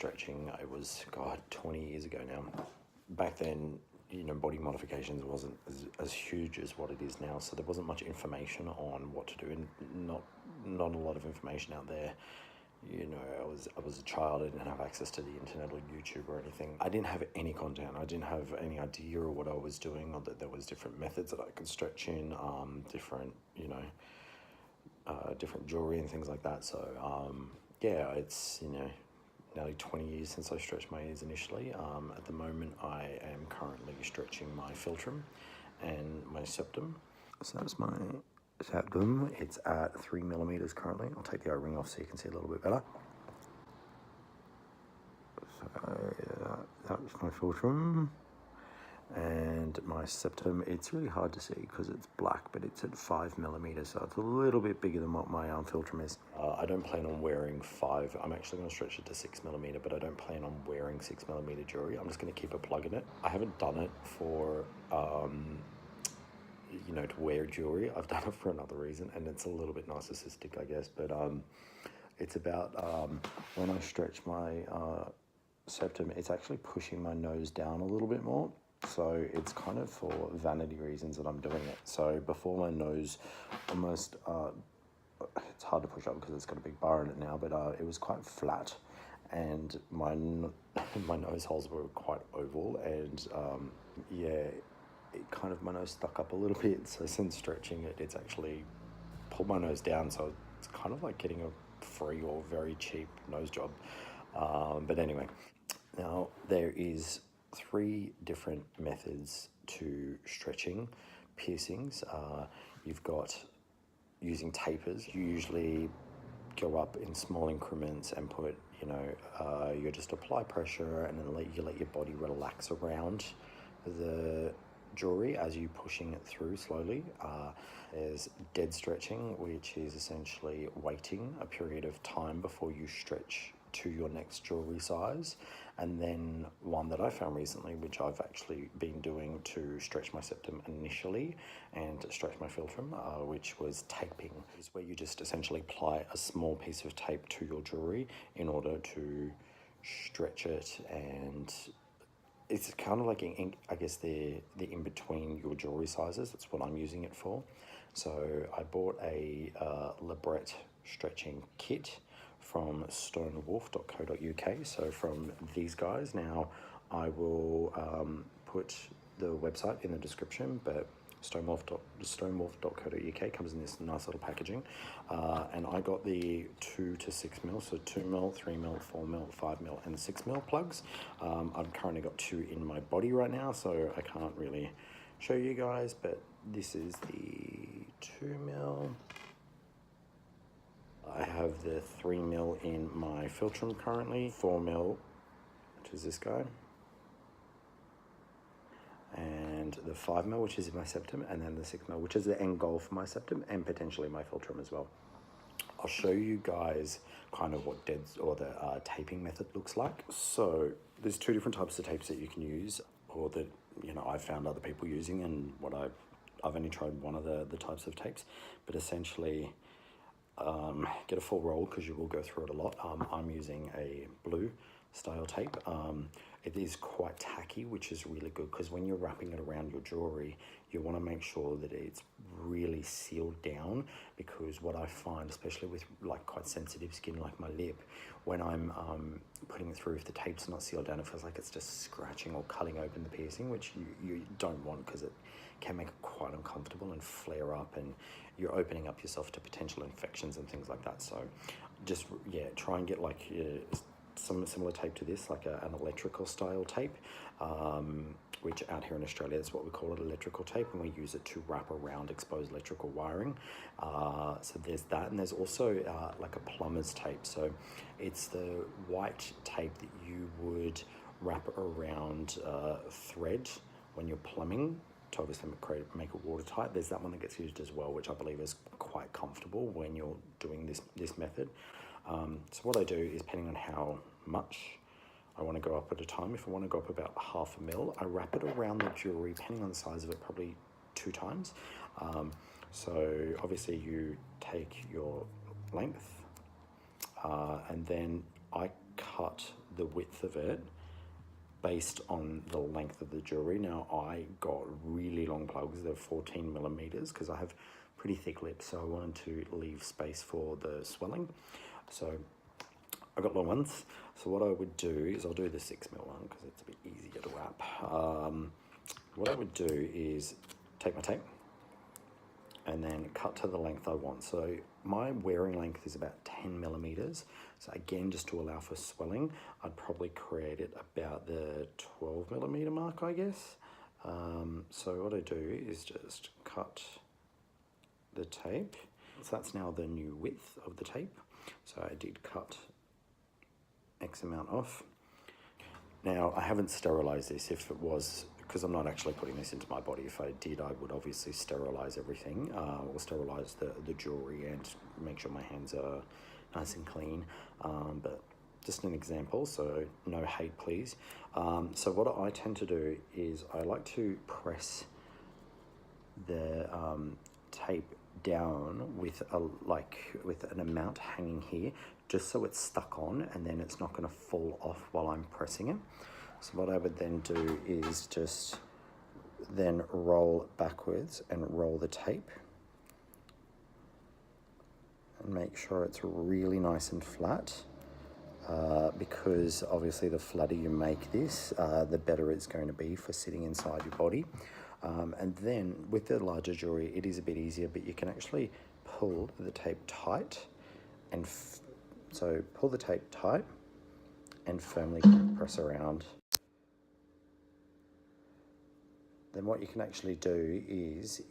stretching, it was, God, 20 years ago now. Back then, you know, body modifications wasn't as huge as what it is now, so there wasn't much information on what to do, and not a lot of information out there. You know, I was a child. I didn't have access to the internet or YouTube or anything. I didn't have any content. I didn't have any idea of what I was doing, or that there was different methods that I could stretch in, different, you know, different jewelry and things like that. So yeah, it's, you know, nearly 20 years since I stretched my ears initially. At the moment, I am currently stretching my philtrum and my septum. So that's my septum. It's at 3 millimeters currently. I'll take the O-ring off so you can see a little bit better. So yeah, that's my philtrum. And my septum, it's really hard to see because it's black, but it's at 5 millimeters, so it's a little bit bigger than what my philtrum is. I don't plan on wearing 5. I'm actually going to stretch it to 6 millimeter, but I don't plan on wearing 6 millimeter jewelry. I'm just going to keep a plug in it. I haven't done it for you know, to wear jewelry. I've done it for another reason, and it's a little bit narcissistic, I guess, but it's about when I stretch my septum, it's actually pushing my nose down a little bit more. So it's kind of for vanity reasons that I'm doing it. So before, my nose almost, it's hard to push up because it's got a big bar in it now, but it was quite flat, and my nose holes were quite oval, and yeah, it kind of, my nose stuck up a little bit. So since stretching it, it's actually pulled my nose down. So it's kind of like getting a free or very cheap nose job. But anyway, now there is 3 different methods to stretching piercings. You've got using tapers. You usually go up in small increments and put, you know, you just apply pressure, and then you let your body relax around the jewelry as you pushing it through slowly. There's dead stretching, which is essentially waiting a period of time before you stretch to your next jewelry size. And then one that I found recently, which I've actually been doing to stretch my septum initially and stretch my philtrum, which was taping, is where you just essentially apply a small piece of tape to your jewelry in order to stretch it. And it's kind of like, I guess, the in between your jewelry sizes. That's what I'm using it for. So I bought a labret stretching kit from stonewolf.co.uk. So from these guys. Now I will put the website in the description, but stonewolf.co.uk comes in this nice little packaging, and I got the 2 to 6 mil, so 2 mil, 3 mil, 4 mil, 5 mil, and 6 mil plugs. I've currently got 2 in my body right now, so I can't really show you guys, but this is the 2 mil. I have the 3 mil in my philtrum currently, 4 mil, which is this guy, and the 5 mil, which is in my septum, and then the 6 mil, which is the end goal for my septum and potentially my philtrum as well. I'll show you guys kind of what the taping method looks like. So there's 2 different types of tapes that you can use, or that, you know, I've found other people using, and what I've only tried one of the types of tapes, but essentially get a full roll because you will go through it a lot. I'm using a blue style tape. It is quite tacky, which is really good because when you're wrapping it around your jewelry, you want to make sure that it's really sealed down, because what I find, especially with like quite sensitive skin like my lip, when I'm putting it through, if the tape's not sealed down, it feels like it's just scratching or cutting open the piercing, which you don't want, because it can make it quite uncomfortable and flare up, and you're opening up yourself to potential infections and things like that. So just, yeah, try and get like some similar tape to this, like an electrical style tape, which out here in Australia, that's what we call it, electrical tape, and we use it to wrap around exposed electrical wiring. So there's that, and there's also like a plumber's tape. So it's the white tape that you would wrap around thread when you're plumbing to obviously make it watertight. There's that one that gets used as well, which I believe is quite comfortable when you're doing this method. So what I do is, depending on how much I want to go up at a time, if I want to go up about 1/2 mil, I wrap it around the jewelry, depending on the size of it, probably 2 times. So obviously you take your length, and then I cut the width of it based on the length of the jewelry. Now I got really long plugs, they're 14 millimeters, because I have pretty thick lips, so I wanted to leave space for the swelling. So I got long ones. So what I would do is I'll do the 6mm one because it's a bit easier to wrap. What I would do is take my tape and then cut to the length I want. So my wearing length is about 10 millimeters. So again, just to allow for swelling, I'd probably create it about the 12 millimeter mark, I guess. So what I do is just cut the tape. So that's now the new width of the tape. So I did cut X amount off. Now I haven't sterilized this. If it was, because I'm not actually putting this into my body, if I did, I would obviously sterilize everything, or sterilize the jewelry and make sure my hands are nice and clean. But just an example, so no hate please. So what I tend to do is I like to press the tape down with an amount hanging here, just so it's stuck on and then it's not going to fall off while I'm pressing it. So what I would then do is just then roll backwards and roll the tape and make sure it's really nice and flat, because obviously the flatter you make this, the better it's going to be for sitting inside your body. And then with the larger jewelry, it is a bit easier, but you can actually pull the tape tight and so pull the tape tight and firmly press around. Then what you can actually do is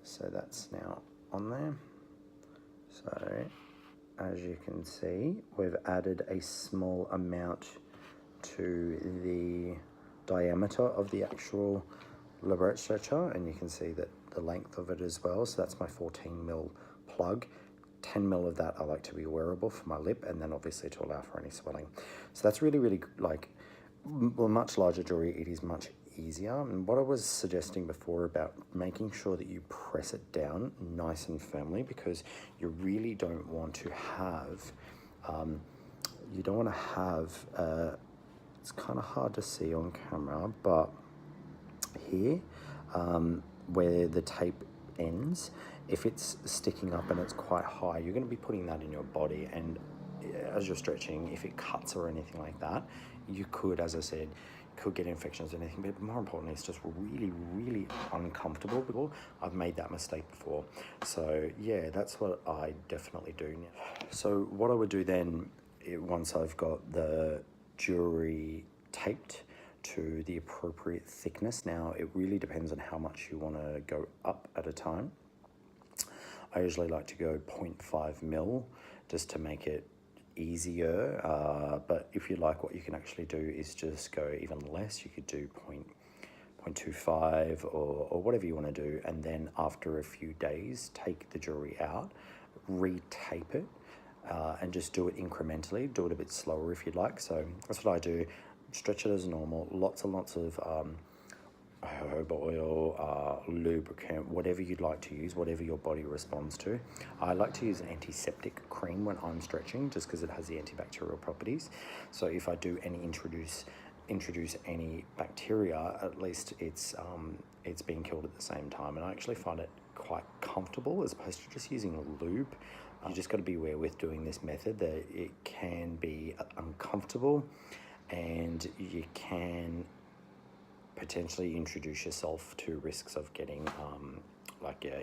so that's now on there. So as you can see, we've added a small amount to the diameter of the actual labret stretcher, and you can see that the length of it as well. So that's my 14mm plug. 10mm of that I like to be wearable for my lip, and then obviously to allow for any swelling. So that's really, really like, well, much larger jewelry, it is much easier. And what I was suggesting before about making sure that you press it down nice and firmly, because you really don't want to have, it's kind of hard to see on camera, but here, where the tape ends, if it's sticking up and it's quite high, you're going to be putting that in your body, and as you're stretching, if it cuts or anything like that, you could, as I said, could get infections or anything, but more importantly, it's just really, really uncomfortable. I've made that mistake before. So yeah, that's what I definitely do. So what I would do then, once I've got the jewelry taped to the appropriate thickness, now it really depends on how much you want to go up at a time. I usually like to go 0.5mm just to make it easier, but if you like, what you can actually do is just go even less. You could do 0.25 or whatever you want to do, and then after a few days, take the jewelry out, re-tape it, and just do it incrementally. Do it a bit slower if you'd like. So that's what I do. Stretch it as normal. Lots and lots of jojoba oil, lubricant, whatever you'd like to use, whatever your body responds to. I like to use an antiseptic cream when I'm stretching, just because it has the antibacterial properties. So if I do introduce any bacteria, at least it's being killed at the same time. And I actually find it quite comfortable as opposed to just using lube. You just got to be aware with doing this method that it can be uncomfortable, and you can potentially introduce yourself to risks of getting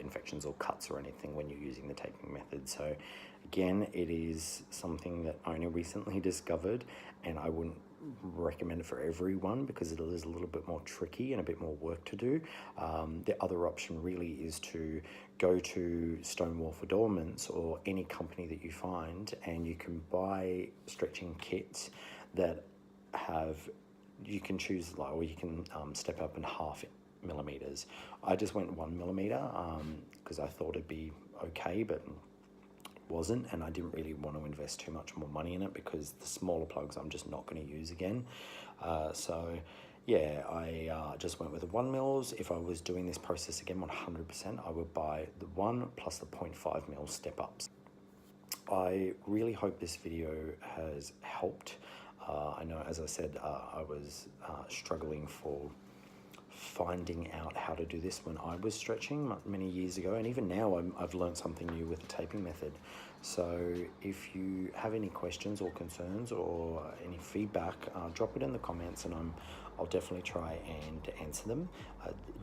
infections or cuts or anything when you're using the taping method. So again, it is something that I only recently discovered, and I wouldn't recommend it for everyone because it is a little bit more tricky and a bit more work to do. The other option really is to go to Stonewall for adornments or any company that you find, and you can buy stretching kits that have, you can choose, or you can step up in 0.5 millimeters. I just went 1 millimeter because I thought it'd be okay, but wasn't, and I didn't really want to invest too much more money in it because the smaller plugs I'm just not going to use again. So yeah, I just went with the 1mm. If I was doing this process again 100%, I would buy the 1 plus the 0.5mm step ups. I really hope this video has helped. I know, as I said, I was struggling for finding out how to do this when I was stretching many years ago, and even now I've learned something new with the taping method. So if you have any questions or concerns or any feedback, drop it in the comments, and I'll definitely try and answer them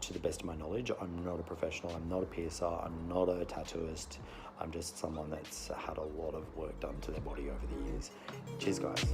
to the best of my knowledge. I'm not a professional, I'm not a piercer, I'm not a tattooist. I'm just someone that's had a lot of work done to their body over the years. Cheers, guys.